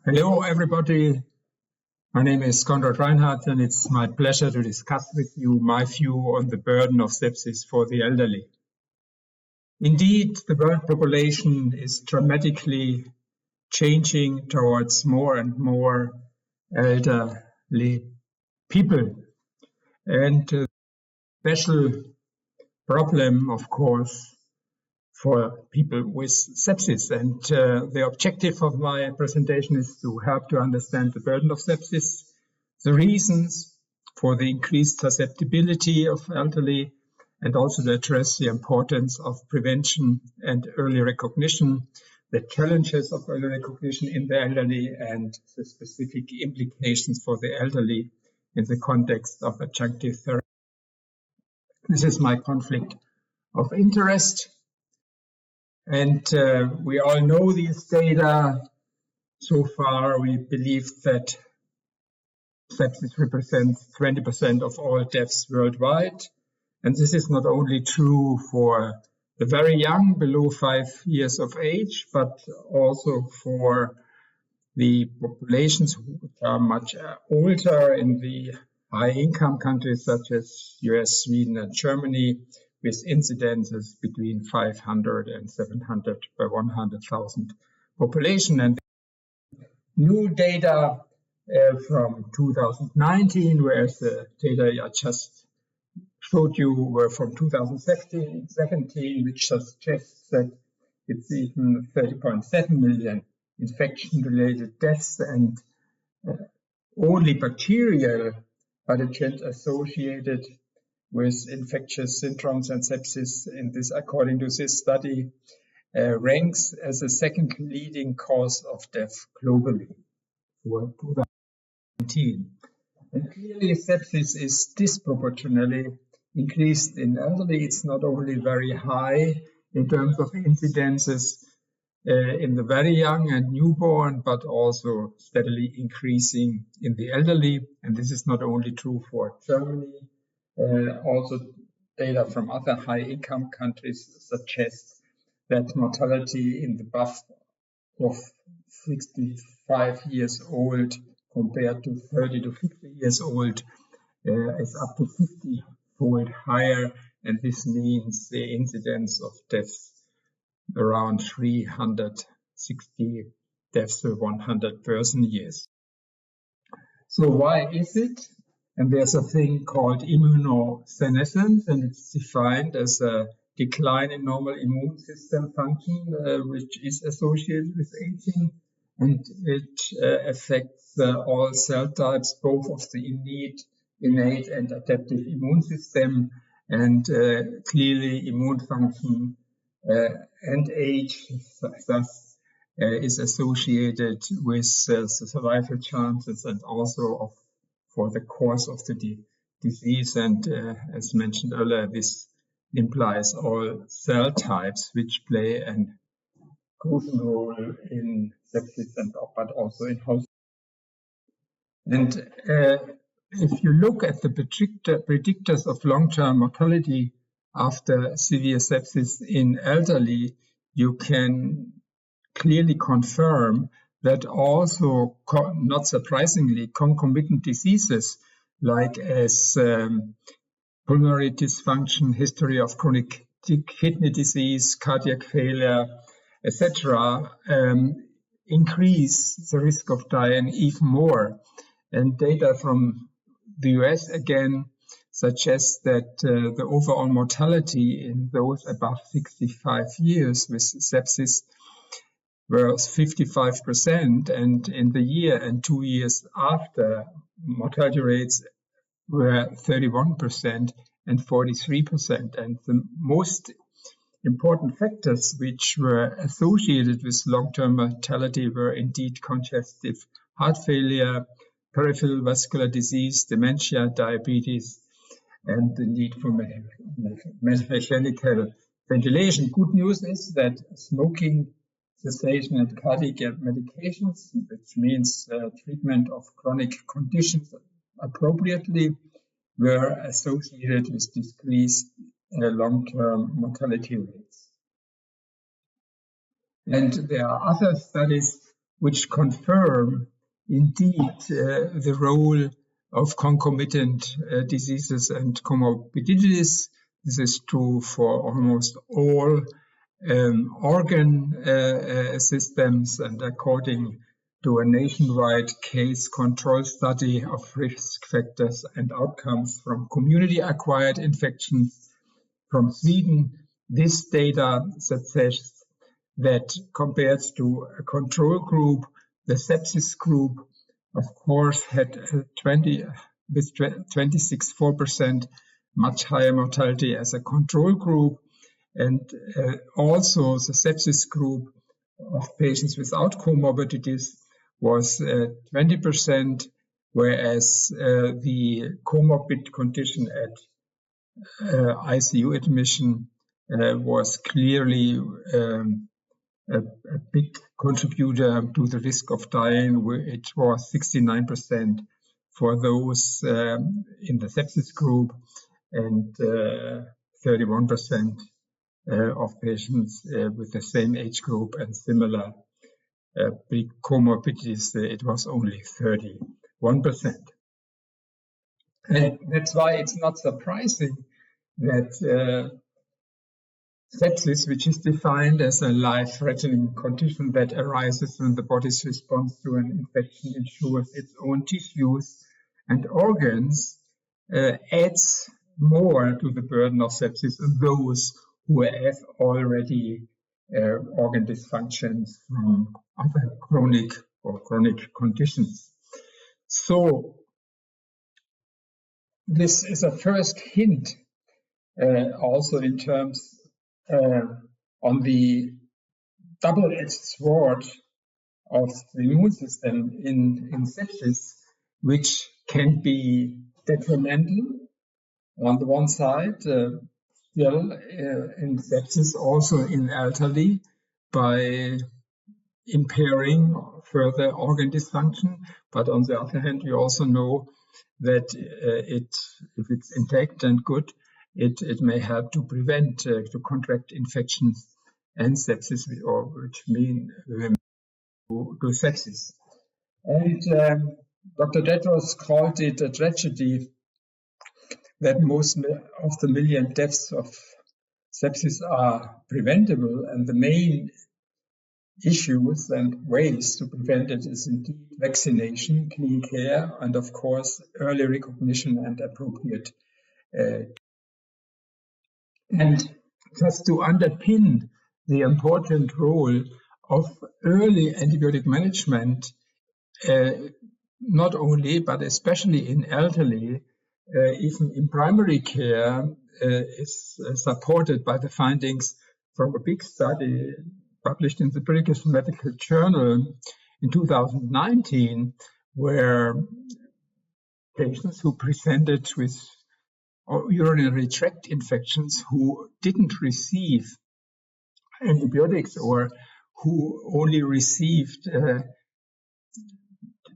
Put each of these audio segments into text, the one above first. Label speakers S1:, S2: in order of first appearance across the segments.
S1: Hello, everybody. My name is Konrad Reinhardt, and it's my pleasure to discuss with you my view on the burden of sepsis for the elderly. Indeed, the world population is dramatically changing towards more and more elderly people. And a special problem, of course, for people with sepsis. And the objective of my presentation is to help to understand the burden of sepsis, the reasons for the increased susceptibility of elderly, and also to address the importance of prevention and early recognition, the challenges of early recognition in the elderly, and the specific implications for the elderly in the context of adjunctive therapy. This is my conflict of interest. And we all know these data. So far, we believe that sepsis represents 20% of all deaths worldwide. And this is not only true for the very young, below 5 years of age, but also for the populations which are much older in the high-income countries such as US, Sweden, and Germany, with incidences between 500 and 700 per 100,000 population. And new data from 2019, whereas the data I just showed you were from 2017, which suggests that it's even 30.7 million infection-related deaths and only bacterial pathogens associated with infectious syndromes and sepsis in this, according to this study, ranks as the second leading cause of death globally for 2019. And clearly, sepsis is disproportionately increased in elderly. It's not only very high in terms of incidences in the very young and newborn, but also steadily increasing in the elderly. And this is not only true for Germany. Also, data from other high-income countries suggests that mortality in the above of 65 years old compared to 30 to 50 years old is up to 50-fold higher, and this means the incidence of deaths around 360 deaths per 100 person years. So why is it? And there's a thing called immunosenescence, and it's defined as a decline in normal immune system function, which is associated with aging, and it affects all cell types, both of the innate and adaptive immune system, and clearly immune function and age thus is associated with the survival chances and also for the course of the disease. And as mentioned earlier, this implies all cell types which play a crucial role in sepsis but also in house. And if you look at the predictors of long-term mortality after severe sepsis in elderly, you can clearly confirm that also, not surprisingly, concomitant diseases like as pulmonary dysfunction, history of chronic kidney disease, cardiac failure, etc., increase the risk of dying even more. And data from the US again suggests that the overall mortality in those above 65 years with sepsis was 55%, and in the year and 2 years after, mortality rates were 31% and 43%. And the most important factors which were associated with long-term mortality were indeed congestive heart failure, peripheral vascular disease, dementia, diabetes, and the need for mechanical ventilation. Good news is that smoking cessation and cardiac medications, which means treatment of chronic conditions appropriately, were associated with decreased long-term mortality rates. And there are other studies which confirm indeed the role of concomitant diseases and comorbidities. This is true for almost all organ systems, and according to a nationwide case control study of risk factors and outcomes from community-acquired infections from Sweden, this data suggests that compared to a control group, the sepsis group, of course, had 26.4% much higher mortality as a control group, and also the sepsis group of patients without comorbidities was 20%, whereas the comorbid condition at ICU admission was clearly a big contributor to the risk of dying. It was 69% for those in the sepsis group and 31% of patients with the same age group and similar big comorbidities. It was only 31%. And that's why it's not surprising that sepsis, which is defined as a life-threatening condition that arises when the body's response to an infection ensures its own tissues and organs, adds more to the burden of sepsis in those who have already organ dysfunctions from other chronic conditions. So this is a first hint also in terms on the double-edged sword of the immune system in sepsis, which can be detrimental on the one side, still in sepsis, also in elderly, by impairing further organ dysfunction. But on the other hand, we also know that if it's intact and good, it may help to prevent, to contract infections and sepsis, which mean to sepsis. And Dr. Tedros called it a tragedy that most of the million deaths of sepsis are preventable, and the main issues and ways to prevent it is indeed vaccination, clean care, and of course early recognition and appropriate and just to underpin the important role of early antibiotic management, not only but especially in elderly, even in primary care, is supported by the findings from a big study published in the British Medical Journal in 2019, where patients who presented with urinary tract infections who didn't receive antibiotics or who only received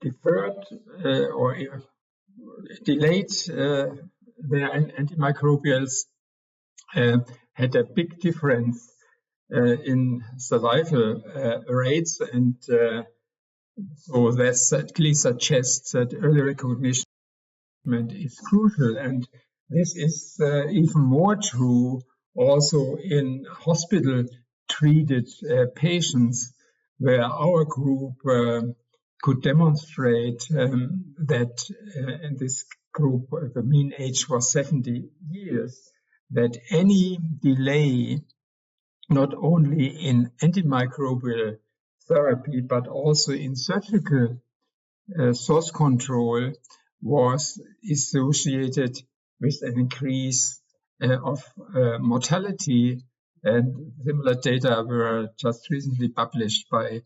S1: deferred or delayed their antimicrobials had a big difference in survival rates, and so that at least suggests that early recognition is crucial. And this is even more true also in hospital-treated patients, where our group could demonstrate that in this group, the mean age was 70 years, that any delay, not only in antimicrobial therapy, but also in surgical source control, was associated with an increase of mortality. And similar data were just recently published by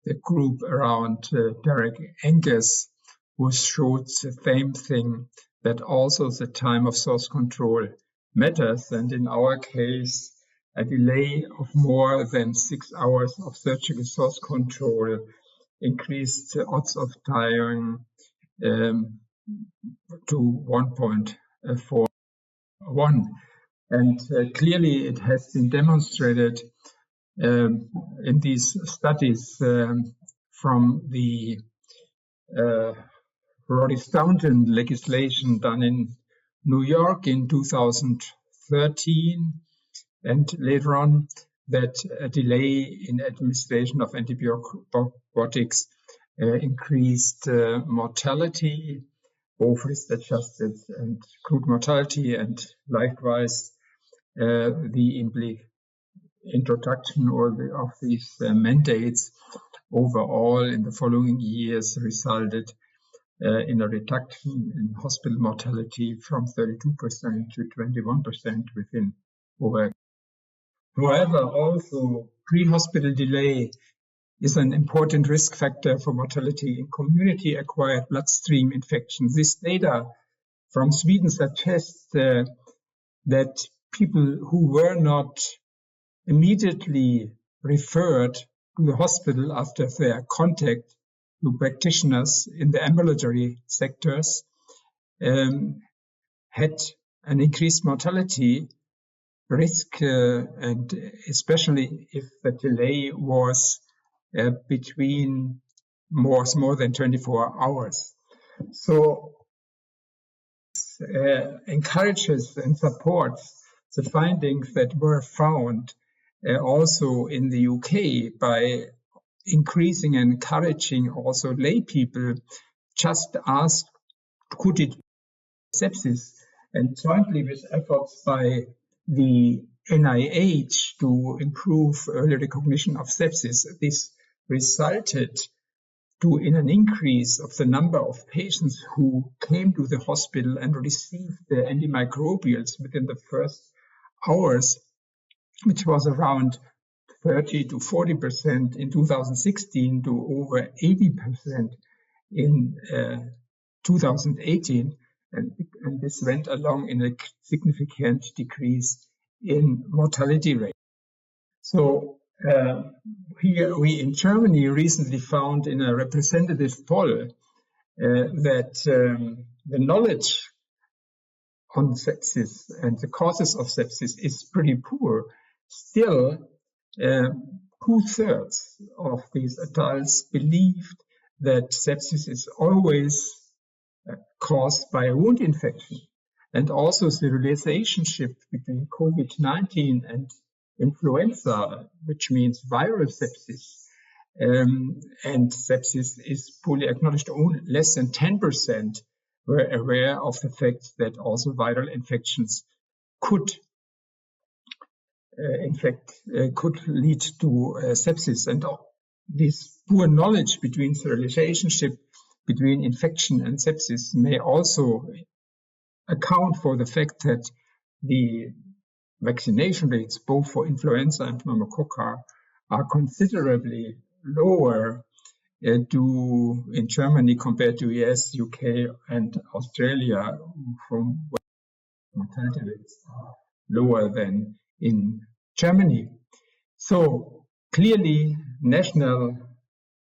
S1: the group around Derek Angus, who showed the same thing, that also the time of source control matters. And in our case, a delay of more than 6 hours of surgical source control increased the odds of dying to 1.41. And clearly it has been demonstrated in these studies from the Rhode Island legislation done in New York in 2013, and later on that a delay in administration of antibiotics increased mortality, both risk-adjusted and crude mortality, and likewise the introduction of these mandates overall in the following years resulted in a reduction in hospital mortality from 32% to 21% within over. However, also pre-hospital delay is an important risk factor for mortality in community-acquired bloodstream infections. This data from Sweden suggests that people who were not immediately referred to the hospital after their contact to practitioners in the ambulatory sectors had an increased mortality risk, and especially if the delay was between more than 24 hours. So encourages and supports the findings that were found also in the UK by increasing and encouraging also lay people just ask, could it be sepsis? And jointly with efforts by the NIH to improve early recognition of sepsis, this resulted in an increase of the number of patients who came to the hospital and received the antimicrobials within the first hours, which was around 30 to 40% in 2016 to over 80% in 2018. And this went along in a significant decrease in mortality rate. So here we in Germany recently found in a representative poll that the knowledge on sepsis and the causes of sepsis is pretty poor. Still, 2/3 of these adults believed that sepsis is always caused by a wound infection, and also the relationship between COVID-19 and influenza, which means viral sepsis, and sepsis is poorly acknowledged. Only less than 10% were aware of the fact that also viral infections could lead to sepsis. And this poor knowledge between the relationship between infection and sepsis may also account for the fact that the vaccination rates, both for influenza and pneumococci, are considerably lower in Germany compared to US, UK, and Australia, from where mortality rates are lower than in Germany. So clearly, national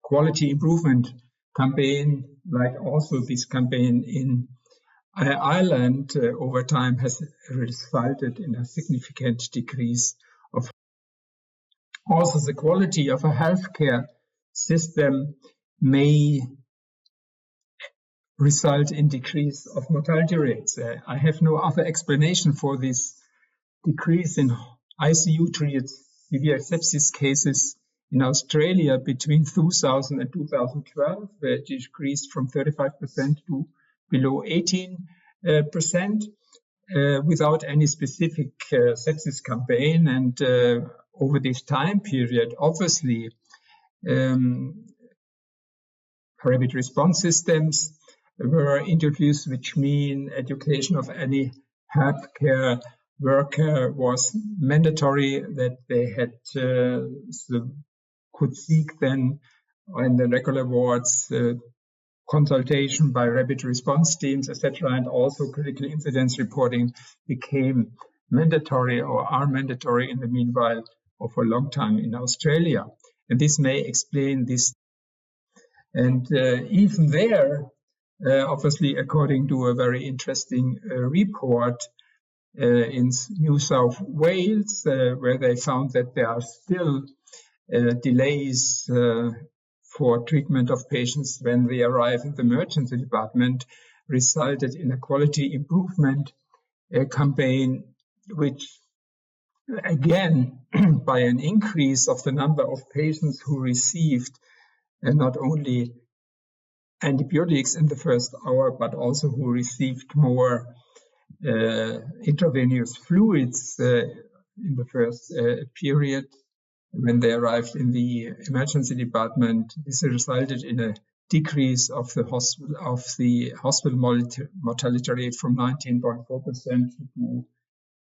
S1: quality improvement campaign, like also this campaign in Ireland, over time has resulted in a significant decrease of. Also, the quality of a healthcare system may result in decrease of mortality rates. I have no other explanation for this decrease in ICU-treated severe sepsis cases in Australia between 2000 and 2012, where it decreased from 35% to below 18%, without any specific sepsis campaign. And over this time period, obviously, rapid response systems were introduced, which mean education of any healthcare worker was mandatory, that they had could seek then in the regular wards consultation by rapid response teams, etc. And also critical incidents reporting became mandatory or are mandatory in the meanwhile or for a long time in Australia. And this may explain this. And even there, obviously, according to a very interesting report in New South Wales, where they found that there are still delays for treatment of patients when they arrive in the emergency department resulted in a quality improvement campaign, which again, by an increase of the number of patients who received not only antibiotics in the first hour, but also who received more intravenous fluids in the first period when they arrived in the emergency department. This resulted in a decrease of the hospital mortality rate from 19.4% to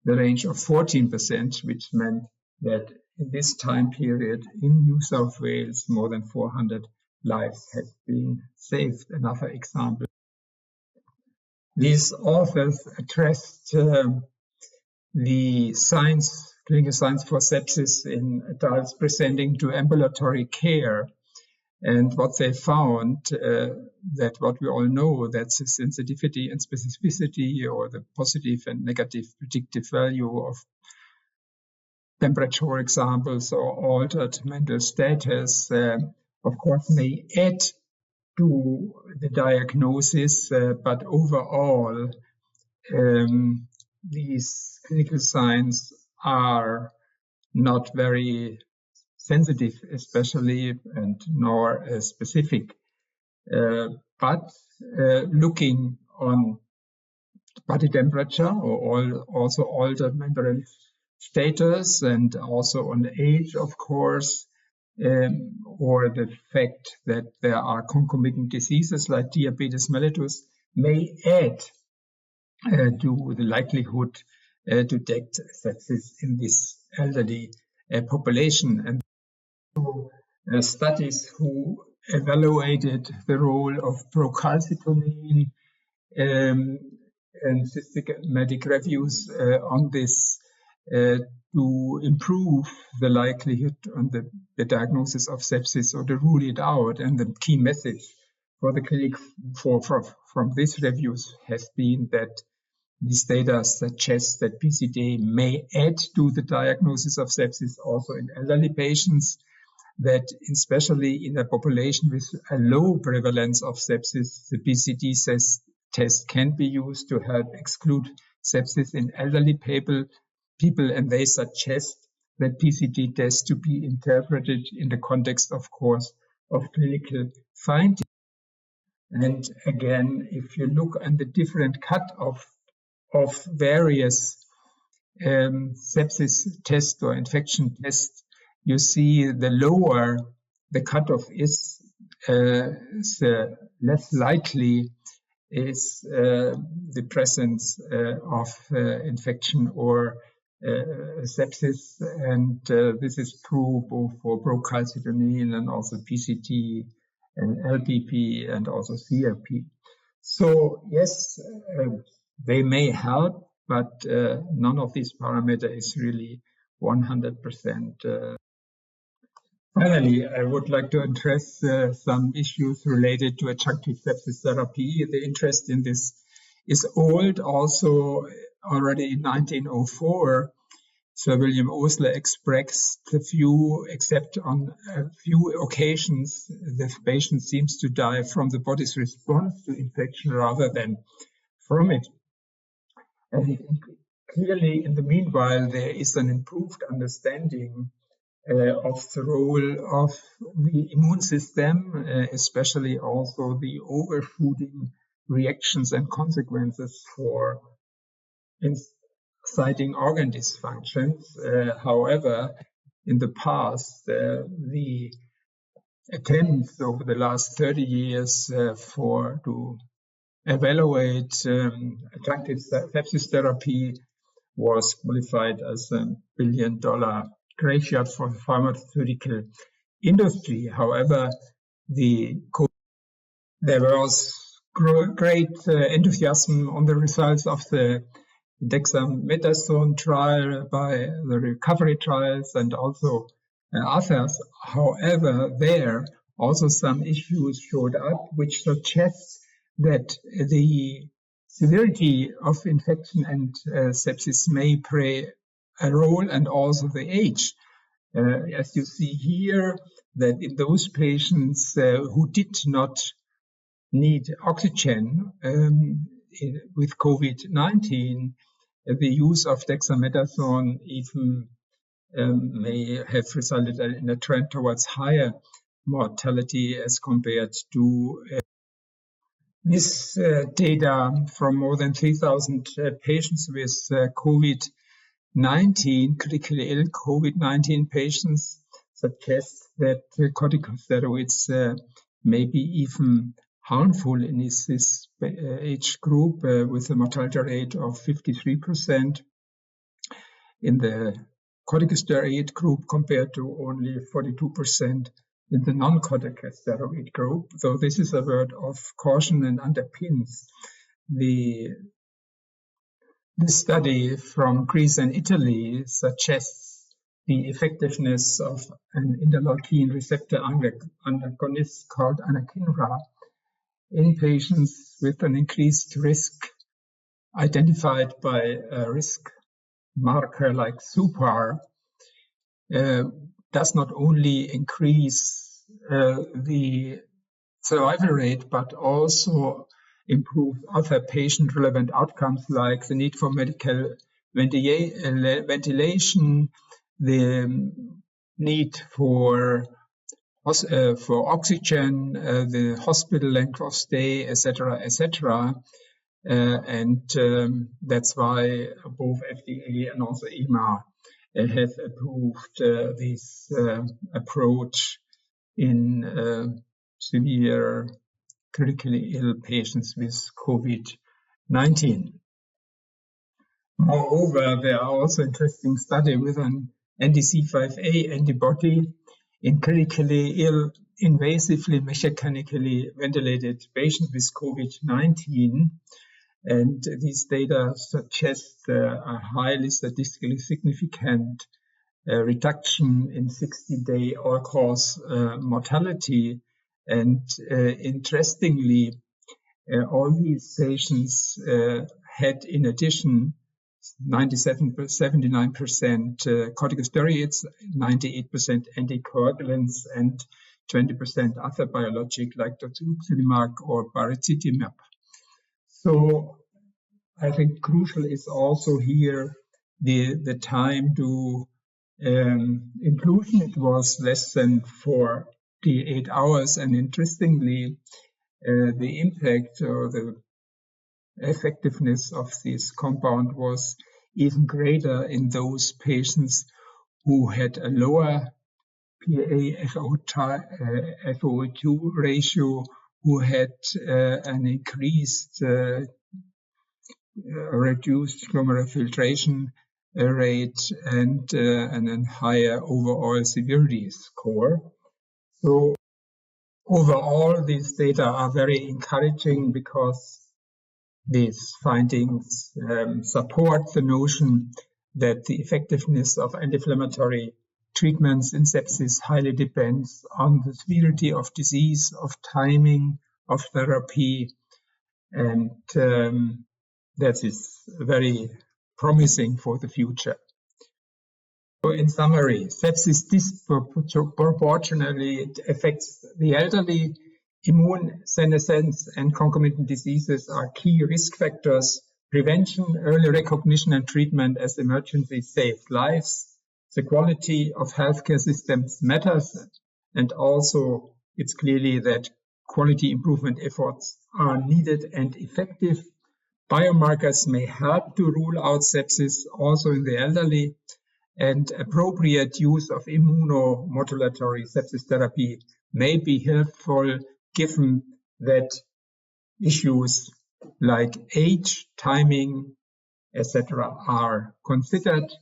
S1: the range of 14%, which meant that in this time period in New South Wales, more than 400 lives had been saved. Another example. These authors addressed the clinical science for sepsis in adults presenting to ambulatory care. And what they found, that what we all know, that the sensitivity and specificity, or the positive and negative predictive value of temperature examples or altered mental status, of course, may add to the diagnosis, but overall, these clinical signs are not very sensitive, especially, and nor specific. But looking on body temperature, or also altered mental status, and also on age, of course, or the fact that there are concomitant diseases like diabetes mellitus, may add to the likelihood to detect sepsis in this elderly population. And studies who evaluated the role of procalcitonin and systematic reviews on this to improve the likelihood on the diagnosis of sepsis, or to rule it out. And the key message for the clinic from these reviews has been that these data suggests that PCD may add to the diagnosis of sepsis also in elderly patients, that especially in a population with a low prevalence of sepsis, the PCD test can be used to help exclude sepsis in elderly people, and they suggest that PCD tests to be interpreted in the context, of course, of clinical findings. And again, if you look at the different cut-off of various sepsis tests or infection tests, you see the lower the cutoff is, the less likely is the presence of infection or sepsis. And this is true both for procalcitonin and also PCT and LPP and also CRP. So yes, they may help, but none of these parameters is really 100%. Finally, I would like to address some issues related to adjunctive sepsis therapy. The interest in this is old. Also, already in 1904, Sir William Osler expressed the view, except on a few occasions, the patient seems to die from the body's response to infection rather than from it. And clearly, in the meanwhile, there is an improved understanding of the role of the immune system, especially also the overshooting reactions and consequences for inciting organ dysfunctions. However, in the past, the attempts over the last 30 years to evaluate adjunctive sepsis therapy was qualified as $1 billion graveyard for the pharmaceutical industry. However, there was great enthusiasm on the results of the dexamethasone trial by the recovery trials and also others. However, there also some issues showed up which suggests that the severity of infection and sepsis may play a role, and also the age. As you see here, that in those patients who did not need oxygen with COVID-19, the use of dexamethasone even may have resulted in a trend towards higher mortality as compared to this data from more than 3,000 patients with COVID-19, critically ill COVID-19 patients, suggests that corticosteroids may be even harmful in this age group with a mortality rate of 53% in the corticosteroid group compared to only 42% in the non-corticosteroid group. So this is a word of caution and underpins the study from Greece and Italy suggests the effectiveness of an interleukin receptor antagonist called anakinra in patients with an increased risk identified by a risk marker like SUPAR, does not only increase the survival rate, but also improve other patient-relevant outcomes like the need for medical ventilation, the need for oxygen, the hospital length of stay, etc., etc. And that's why both FDA and also EMA have approved this approach in severe critically ill patients with COVID-19. Moreover, there are also interesting studies with an anti-C5a antibody in critically ill, invasively mechanically ventilated patients with COVID-19. And these data suggest a highly statistically significant reduction in 60-day all-cause mortality. And interestingly, all these patients had, in addition, 79% corticosteroids, 98% anticoagulants, and 20% other biologic like tocilizumab or baricitinib. So I think crucial is also here the time to inclusion. It was less than 48 hours, and interestingly, the impact or the effectiveness of this compound was even greater in those patients who had a lower PaFO2 ratio, who had an increased reduced glomerular filtration rate and a higher overall severity score. So overall, these data are very encouraging because these findings support the notion that the effectiveness of anti-inflammatory treatments in sepsis highly depends on the severity of disease, of timing, of therapy, and that is very promising for the future. So in summary, sepsis disproportionately affects the elderly. Immune senescence and concomitant diseases are key risk factors. Prevention, early recognition and treatment as emergencies save lives. The quality of healthcare systems matters, and also it's clearly that quality improvement efforts are needed and effective. Biomarkers may help to rule out sepsis also in the elderly, and appropriate use of immunomodulatory sepsis therapy may be helpful given that issues like age, timing, etc. are considered,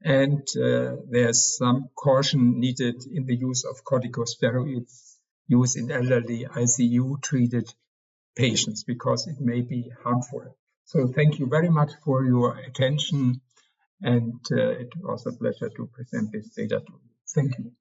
S1: and there's some caution needed in the use of corticosteroids used in elderly ICU-treated patients because it may be harmful. So thank you very much for your attention, and it was a pleasure to present this data to you. Thank you.